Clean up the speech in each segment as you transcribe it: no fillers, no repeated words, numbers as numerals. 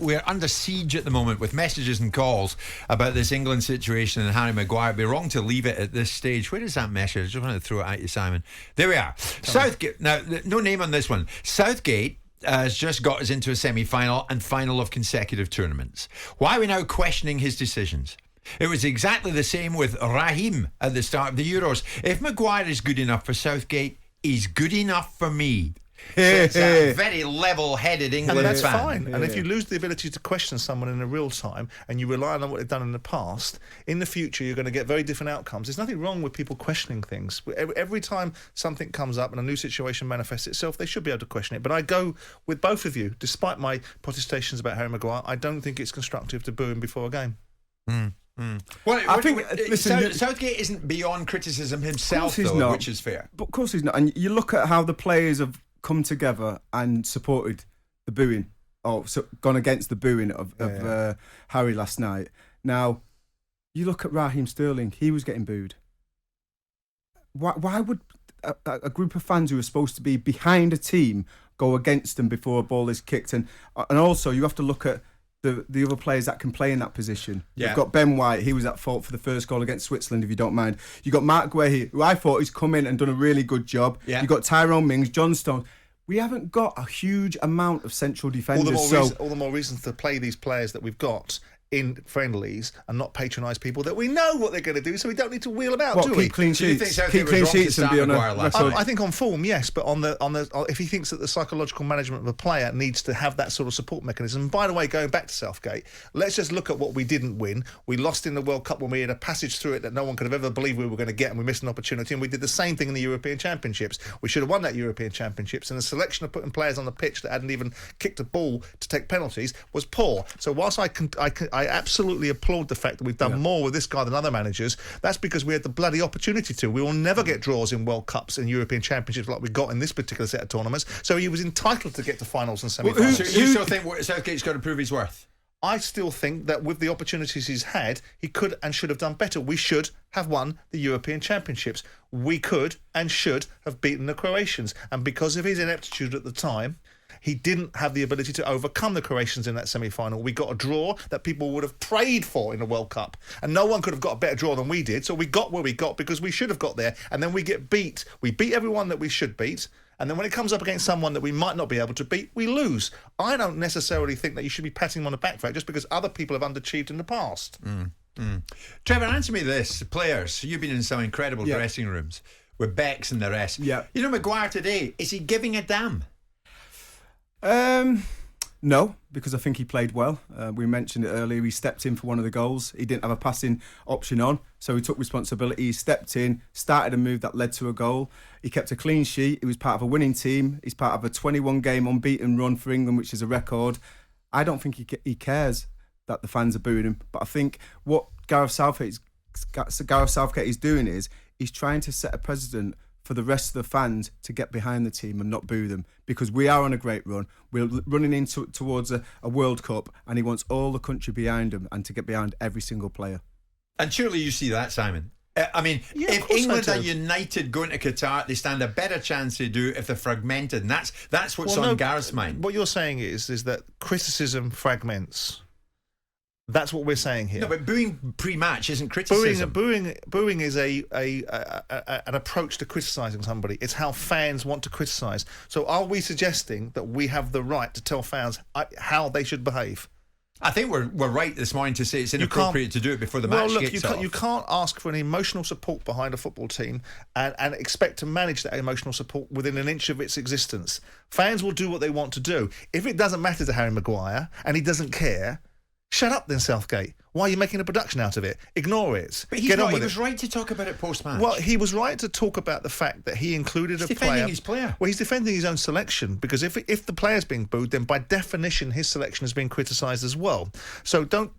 we're under siege at the moment with messages and calls about this England situation and Harry Maguire. It'd be wrong to leave it at this stage. Where is that message? I just want to throw it at you, Simon. There we are. Southgate. Now, no name on this one. Southgate has just got us into a semi-final and final of consecutive tournaments. Why are we now questioning his decisions? It was exactly the same with Raheem at the start of the Euros. If Maguire is good enough for Southgate, he's good enough for me. So it's a very level-headed England and that's fan. fine. And if you lose the ability to question someone in a real time and you rely on what they've done in the past, in the future you're going to get very different outcomes. There's nothing wrong with people questioning things. Every time something comes up and a new situation manifests itself, they should be able to question it. But I go with both of you. Despite my protestations about Harry Maguire, I don't think it's constructive to boo him before a game. Well, I think Southgate isn't beyond criticism himself, though, which is fair. But of course he's not. And you look at how the players have come together and supported the booing, or gone against the booing of Harry last night. Now, you look at Raheem Sterling, he was getting booed. Why would a group of fans who are supposed to be behind a team go against them before a ball is kicked? And also, you have to look at the other players that can play in that position. Yeah. You've got Ben White, he was at fault for the first goal against Switzerland, if you don't mind. You've got Mark Guehi, who I thought he's come in and done a really good job. Yeah. You've got Tyrone Mings, John Stones. We haven't got a huge amount of central defenders. All the more reasons to play these players that we've got in friendlies and not patronise people that we know what they're going to do, so we don't need to wheel them out, do we? Keep clean sheets. Keep clean sheets and be on a record. I think on form, yes, but on the if he thinks that the psychological management of a player needs to have that sort of support mechanism. And by the way, going back to Southgate, let's just look at what we didn't win. We lost in the World Cup when we had a passage through it that no one could have ever believed we were going to get, and we missed an opportunity. And we did the same thing in the European Championships. We should have won that European Championships, and the selection of putting players on the pitch that hadn't even kicked a ball to take penalties was poor. So whilst I absolutely applaud the fact that we've done more with this guy than other managers, that's because we had the bloody opportunity to. We will never get draws in World Cups and European Championships like we got in this particular set of tournaments, so he was entitled to get to finals and semi-finals. So you still think Southgate's got to prove his worth? I still think that with the opportunities he's had, he could and should have done better. We should have won the European Championships. We could and should have beaten the Croatians, and because of his ineptitude at the time, he didn't have the ability to overcome the Croatians in that semi-final. We got a draw that people would have prayed for in the World Cup. And no one could have got a better draw than we did. So we got where we got because we should have got there. And then we get beat. We beat everyone that we should beat. And then when it comes up against someone that we might not be able to beat, we lose. I don't necessarily think that you should be patting him on the back for it just because other people have underachieved in the past. Trevor, answer me this. Players, you've been in some incredible dressing rooms with Becks and the rest. Yeah. You know, Maguire today, is he giving a damn? No, because I think he played well. We mentioned it earlier. He stepped in for one of the goals. He didn't have a passing option on, so he took responsibility. He stepped in, started a move that led to a goal. He kept a clean sheet. He was part of a winning team. He's part of a 21-game unbeaten run for England, which is a record. I don't think he cares that the fans are booing him. But I think what Gareth Southgate is doing is he's trying to set a precedent for the rest of the fans to get behind the team and not boo them, because we are on a great run. We're running towards a World Cup, and he wants all the country behind him and to get behind every single player. And surely you see that, Simon. I mean, if England are united going to Qatar, they stand a better chance they do if they're fragmented. And that's what's on Gareth's mind. What you're saying is that criticism fragments. That's what we're saying here. No, but booing pre-match isn't criticism. Booing is an approach to criticising somebody. It's how fans want to criticise. So are we suggesting that we have the right to tell fans how they should behave? I think we're right this morning to say it's inappropriate to do it before the match kicks off. You can't ask for an emotional support behind a football team and expect to manage that emotional support within an inch of its existence. Fans will do what they want to do. If it doesn't matter to Harry Maguire and he doesn't care, shut up then, Southgate. Why are you making a production out of it? Ignore it. But he was right to talk about it post-match. Well, he was right to talk about the fact that he included a player. He's defending his player. Well, he's defending his own selection, because if the player's being booed, then by definition his selection is being criticised as well. So don't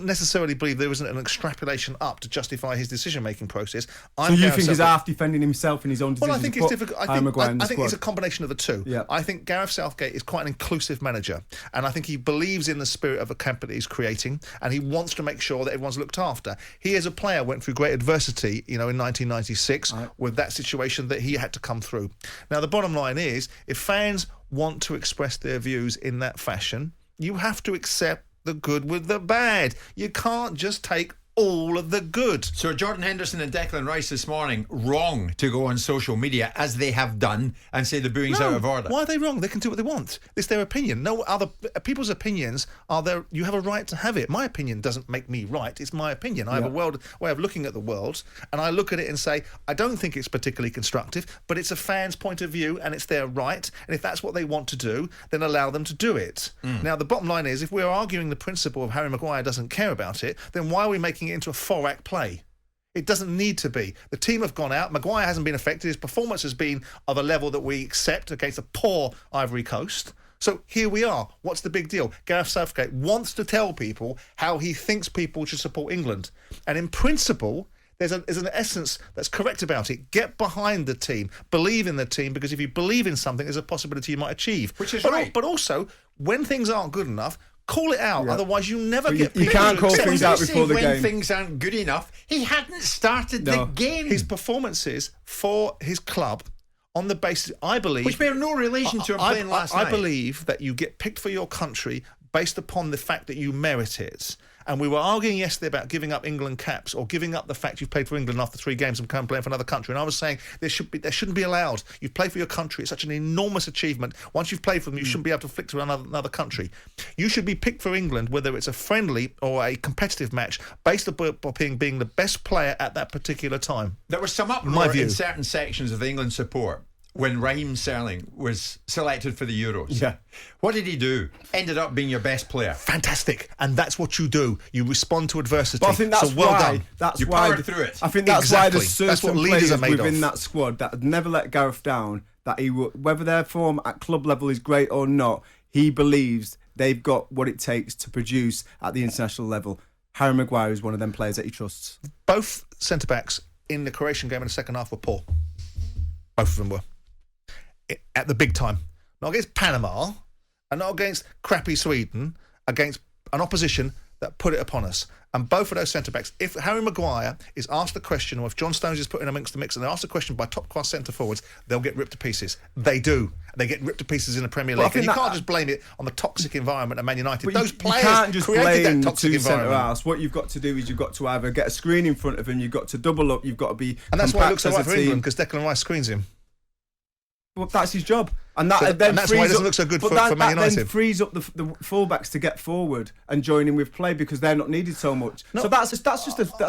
necessarily believe there isn't an extrapolation up to justify his decision-making process. So you think he's half defending himself in his own decision? Well, I think it's difficult. I think it's a combination of the two. Yeah. I think Gareth Southgate is quite an inclusive manager, and I think he believes in the spirit of a camp that he's creating, and he wants to make sure that everyone's looked after. He, as a player, went through great adversity, in 1996 with that situation that he had to come through. Now, the bottom line is, if fans want to express their views in that fashion, You have to accept the good with the bad. You can't just take all of the good. So Jordan Henderson and Declan Rice this morning wrong to go on social media as they have done and say the booing's out of order. Why are they wrong? They can do what they want. It's their opinion. No other people's opinions are there. You have a right to have it. My opinion doesn't make me right. It's my opinion. I have a way of looking at the world, and I look at it and say, I don't think it's particularly constructive, but it's a fan's point of view and it's their right. And if that's what they want to do, then allow them to do it. Now, the bottom line is, if we're arguing the principle of Harry Maguire doesn't care about it, then why are we making it into a 4-act play? It doesn't need to be. The team have gone out. Maguire hasn't been affected. His performance has been of a level that we accept against a poor Ivory Coast. So here we are. What's the big deal? Gareth Southgate wants to tell people how he thinks people should support England. And in principle, there's an essence that's correct about it. Get behind the team. Believe in the team, because if you believe in something, there's a possibility you might achieve. Which is right. But also, when things aren't good enough, call it out. Otherwise, you never get people. You can't call things out before the when game. Things aren't good enough. He hadn't started the game. His performances for his club, on the basis, I believe, which bear no relation to him playing last night. I believe that you get picked for your country based upon the fact that you merit it. And we were arguing yesterday about giving up England caps or giving up the fact you've played for England after 3 games and come playing for another country. And I was saying there shouldn't be allowed. You've played for your country. It's such an enormous achievement. Once you've played for them, you shouldn't be able to flick to another country. You should be picked for England, whether it's a friendly or a competitive match, based upon being the best player at that particular time. There was some uproar in certain sections of the England support when Raheem Sterling was selected for the Euros. Yeah. What did he do? Ended up being your best player. Fantastic. And that's what you do. You respond to adversity. But I think that's done. That's you why powered through it. I think that's why there's That's what certain leaders players are made within of. that squad that never let Gareth down, that whether their form at club level is great or not, he believes they've got what it takes to produce at the international level. Harry Maguire is one of them players that he trusts. Both centre-backs in the Croatian game in the second half were poor. Both of them were. At the big time. Not against Panama and not against crappy Sweden, against an opposition that put it upon us. And both of those centre-backs, if Harry Maguire is asked the question, or if John Stones is put in amongst the mix and they're asked the question by top-class centre-forwards, they'll get ripped to pieces. They do. They get ripped to pieces in the Premier League. And you can't just blame it on the toxic environment at Man United. Those players can't just created blame that toxic two environment. centre-halves. What you've got to do is you've got to either get a screen in front of him, you've got to double up, you've got to be and that's why it looks so compact right as for a team. England, because Declan Rice screens him. Well, that's his job, and that's then why it doesn't look so good for Man That then United. frees up the fullbacks to get forward and join in with play because they're not needed so much. No, so that's just a strategy.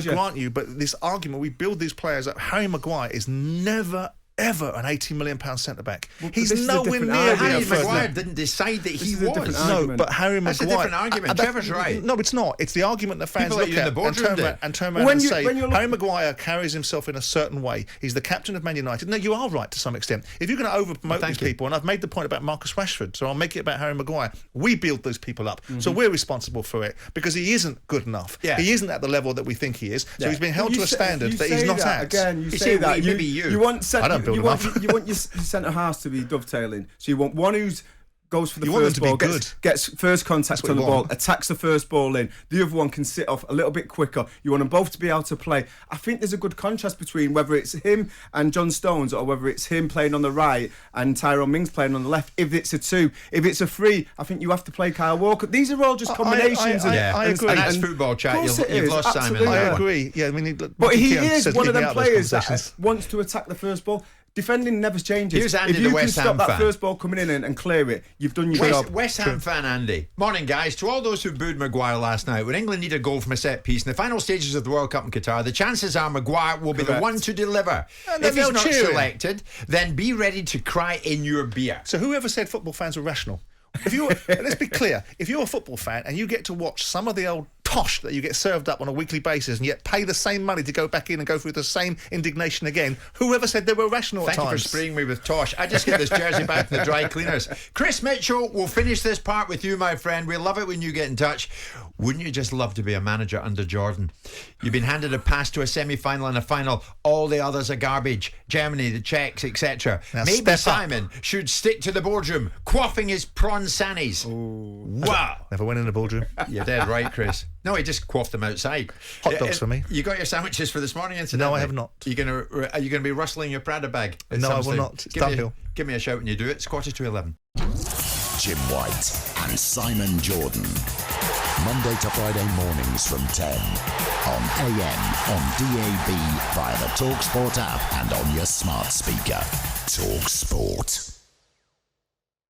I grant you, but this argument, we build these players up. Harry Maguire is never, ever an £80 million centre-back. Well, He's this is a nowhere different near argument. Harry being a Maguire first. didn't decide that he is a was. different No, argument. but Harry Maguire... That's a different argument. Trevor's right. No, it's not. It's the argument that fans People like look you in at the boardroom and turn around When and you- say, when you're Harry Maguire carries himself in a certain way. He's the captain of Man United. No, you are right to some extent. If you're going to over-promote these people, and I've made the point about Marcus Rashford, so I'll make it about Harry Maguire, we build those people up. So we're responsible for it because he isn't good enough. Yeah. He isn't at the level that we think he is. So he's been held to a standard you that he's say not that at. Again, you say say that. we, maybe you. You want I don't build you them want up. you want your centre halves to be dovetailing. So you want one who's goes for the You want them first to be ball, good. gets first contact what on the you ball, want. attacks the first ball in. The other one can sit off a little bit quicker. You want them both to be able to play. I think there's a good contrast between whether it's him and John Stones or whether it's him playing on the right and Tyrone Mings playing on the left. If it's a 2, if it's a 3, I think you have to play Kyle Walker. These are all just combinations. I agree. And that's football chat. Of course You've it is, lost Simon. absolutely. in I that one. agree. Yeah, I mean, But he Keown is says one of leave me them out those players that conversations. wants to attack the first ball. Defending never changes. Here's Andy, if the you can West stop Ham that fan. first ball coming in and clear it, you've done your job. West Ham fan Andy. Morning, guys. To all those who booed Maguire last night, when England need a goal from a set piece in the final stages of the World Cup in Qatar, the chances are Maguire will be the Correct. one to deliver. And If he's they'll not cheer him. selected, then be ready to cry in your beer. So whoever said football fans were rational? If you let's be clear, if you're a football fan and you get to watch some of the old tosh that you get served up on a weekly basis and yet pay the same money to go back in and go through the same indignation again, whoever said they were rational Thank at you for times? spraying me with tosh. I just get this jersey back from the dry cleaners. Chris Mitchell, we'll finish this part with you, my friend. We love it when you get in touch. Wouldn't you just love to be a manager under Jordan? You've been handed a pass to a semi-final and a final. All the others are garbage. Germany, the Czechs, etc. Now Maybe step up. Simon should stick to the boardroom, quaffing his prawn sannies. Wow. Never went in the boardroom. You're dead right, Chris. No, he just quaffed them outside. Hot dogs for me. You got your sandwiches for this morning, incidentally? No, I have not. Are you going to be rustling your Prada bag? at No, some I will stage? not. It's Give me downhill. give me a shout when you do it. It's 11:15. Jim White and Simon Jordan. Monday to Friday mornings from 10 on AM, on DAB, via the talkSPORT app and on your smart speaker. talkSPORT.